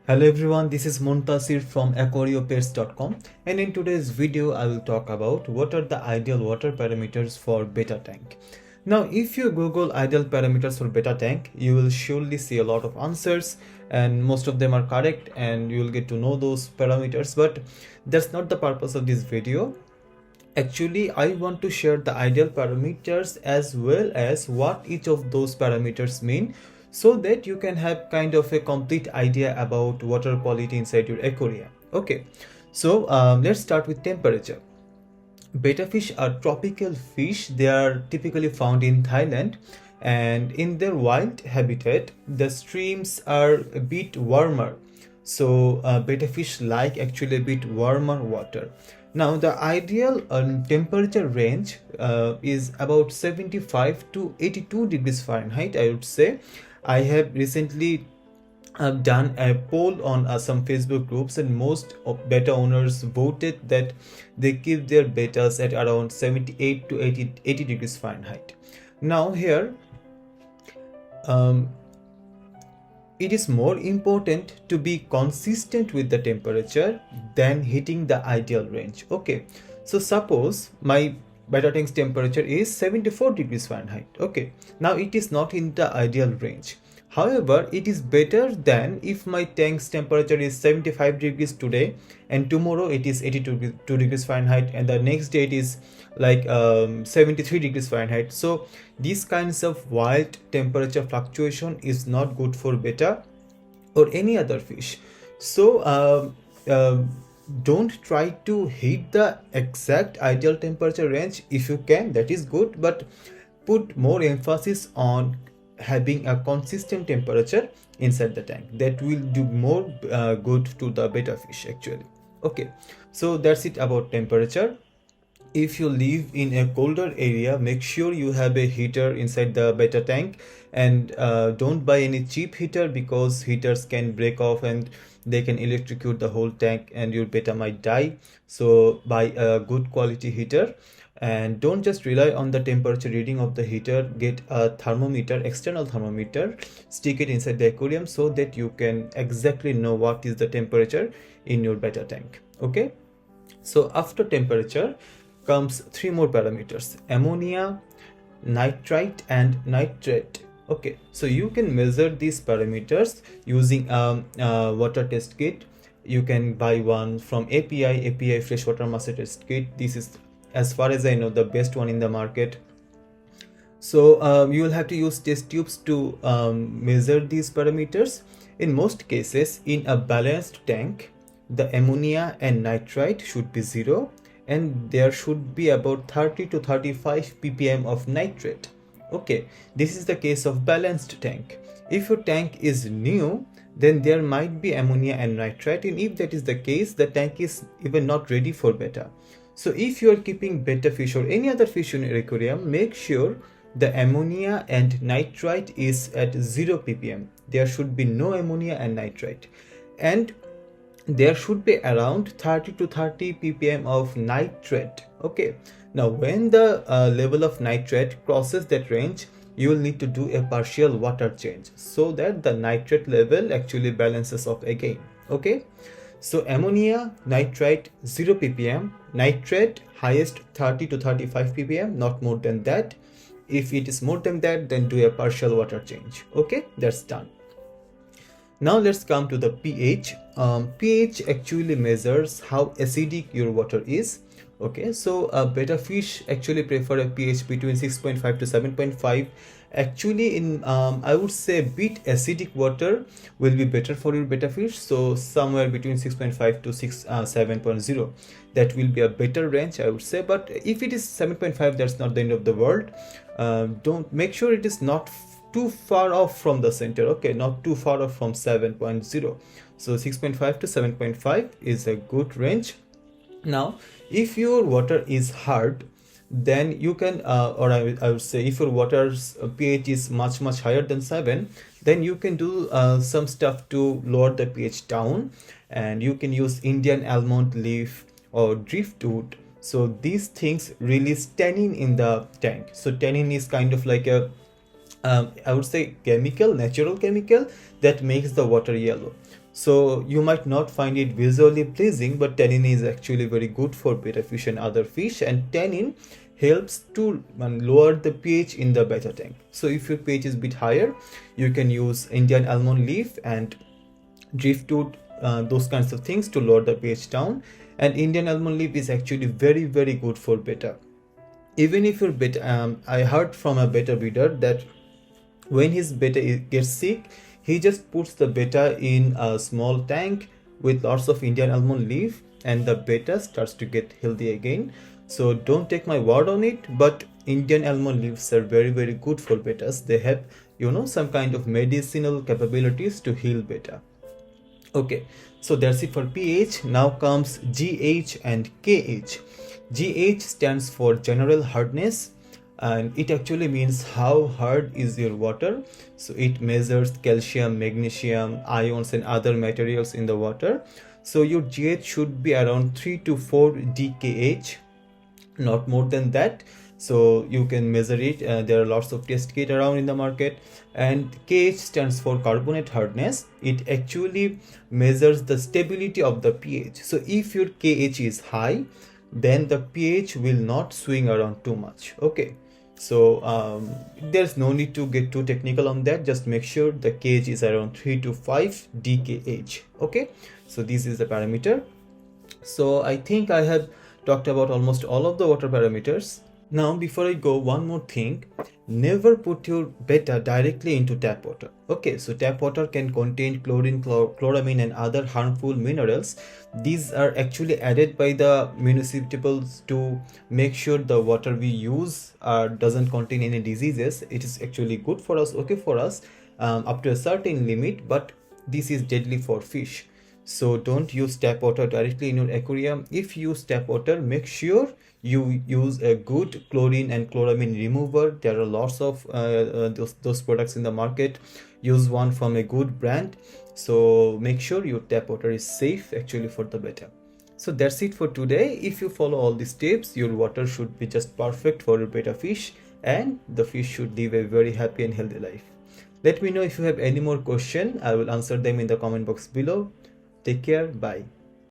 Hello everyone, this is Muntasir from aquariopets.com, and in today's video I will talk about what are the ideal water parameters for betta tank. Now if you google ideal parameters for betta tank, you will surely see a lot of answers and most of them are correct and you will get to know those parameters, but that's not the purpose of this video. Actually, I want to share the ideal parameters as well as what each of those parameters mean, so that you can have kind of a complete idea about water quality inside your aquarium. Okay, so let's start with temperature. Betta fish are tropical fish. They are typically found in Thailand, and in their wild habitat the streams are a bit warmer, so betta fish like actually a bit warmer water. Now the ideal temperature range is about 75 to 82 degrees Fahrenheit, I would say. I have recently done a poll on some Facebook groups, and most of betta owners voted that they keep their bettas at around 78 to 80 degrees Fahrenheit. Now here it is more important to be consistent with the temperature than hitting the ideal range. Okay, so suppose my betta tank's temperature is 74 degrees Fahrenheit. Okay, now it is not in the ideal range. However, it is better than if my tank's temperature is 75 degrees today and tomorrow it is 82 degrees Fahrenheit and the next day it is like 73 degrees Fahrenheit. So these kinds of wild temperature fluctuation is not good for betta or any other fish. So don't try to hit the exact ideal temperature range. If you can, that is good, but put more emphasis on having a consistent temperature inside the tank. That will do more good to the betta fish actually. Okay, so that's it about temperature. If you live in a colder area, make sure you have a heater inside the betta tank, and don't buy any cheap heater because heaters can break off and they can electrocute the whole tank and your betta might die. So buy a good quality heater, and don't just rely on the temperature reading of the heater. Get a thermometer, external thermometer, stick it inside the aquarium so that you can exactly know what is the temperature in your betta tank. Okay, so after temperature comes three more parameters: ammonia, nitrite and nitrate. Okay, so you can measure these parameters using a water test kit. You can buy one from API freshwater master test kit. This is, as far as I know, the best one in the market. So you will have to use test tubes to measure these parameters. In most cases, in a balanced tank, the ammonia and nitrite should be 0 and there should be about 30 to 35 ppm of nitrate. Okay, this is the case of balanced tank. If your tank is new, then there might be ammonia and nitrite, and if that is the case, the tank is even not ready for betta. So if you are keeping betta fish or any other fish in your aquarium, make sure the ammonia and nitrite is at 0 ppm. There should be no ammonia and nitrite, and there should be around 30 to 30 ppm of nitrate. Okay, now when the level of nitrate crosses that range, you will need to do a partial water change so that the nitrate level actually balances off again. Okay, so ammonia, nitrite 0 ppm, nitrate highest 30 to 35 ppm, not more than that. If it is more than that, then do a partial water change. Okay, that's done. Now let's come to the pH. pH actually measures how acidic your water is. Okay, so betta fish actually prefer a pH between 6.5 to 7.5. Actually, in I would say bit acidic water will be better for your betta fish. So somewhere between 6.5 to 7.0, that will be a better range, I would say. But if it is 7.5, that's not the end of the world. Don't make sure it is not too far off from the center. Okay, not too far off from 7.0. So 6.5 to 7.5 is a good range. Now if your water is hard, then you can or I would say if your water's pH is much higher than 7, then you can do some stuff to lower the pH down, and you can use Indian almond leaf or driftwood. So these things release tannin in the tank. So tannin is kind of like a I would say natural chemical that makes the water yellow. So you might not find it visually pleasing, but tannin is actually very good for betta fish and other fish, and tannin helps to lower the pH in the betta tank. So if your pH is a bit higher, you can use Indian almond leaf and driftwood, those kinds of things to lower the pH down. And Indian almond leaf is actually very good for betta. Even if your betta, I heard from a betta breeder that when his betta gets sick, he just puts the betta in a small tank with lots of Indian almond leaf, and the betta starts to get healthy again. So don't take my word on it, but Indian almond leaves are very good for bettas. They have, some kind of medicinal capabilities to heal betta. Okay, so that's it for pH. Now comes GH and KH. GH stands for general hardness, and it actually means how hard is your water. So it measures calcium, magnesium, ions and other materials in the water. So your GH should be around 3 to 4 DKH, not more than that. So you can measure it. There are lots of test kits around in the market. And KH stands for carbonate hardness. It actually measures the stability of the pH. So if your KH is high, then the pH will not swing around too much. Okay, so there's no need to get too technical on that. Just make sure the KH is around 3 to 5 DKH. Okay, so this is the parameter. So I think I have talked about almost all of the water parameters. Now before I go, one more thing: never put your betta directly into tap water. Okay, so tap water can contain chlorine, chloramine and other harmful minerals. These are actually added by the municipalities to make sure the water we use doesn't contain any diseases. It is actually good for us, okay for us, up to a certain limit, but this is deadly for fish. So don't use tap water directly in your aquarium. If you use tap water, make sure you use a good chlorine and chloramine remover. There are lots of those products in the market. Use one from a good brand. So make sure your tap water is safe actually for the betta. So that's it for today. If you follow all these tips, your water should be just perfect for your betta fish, and the fish should live a very happy and healthy life. Let me know if you have any more questions. I will answer them in the comment box below. Take care. Bye.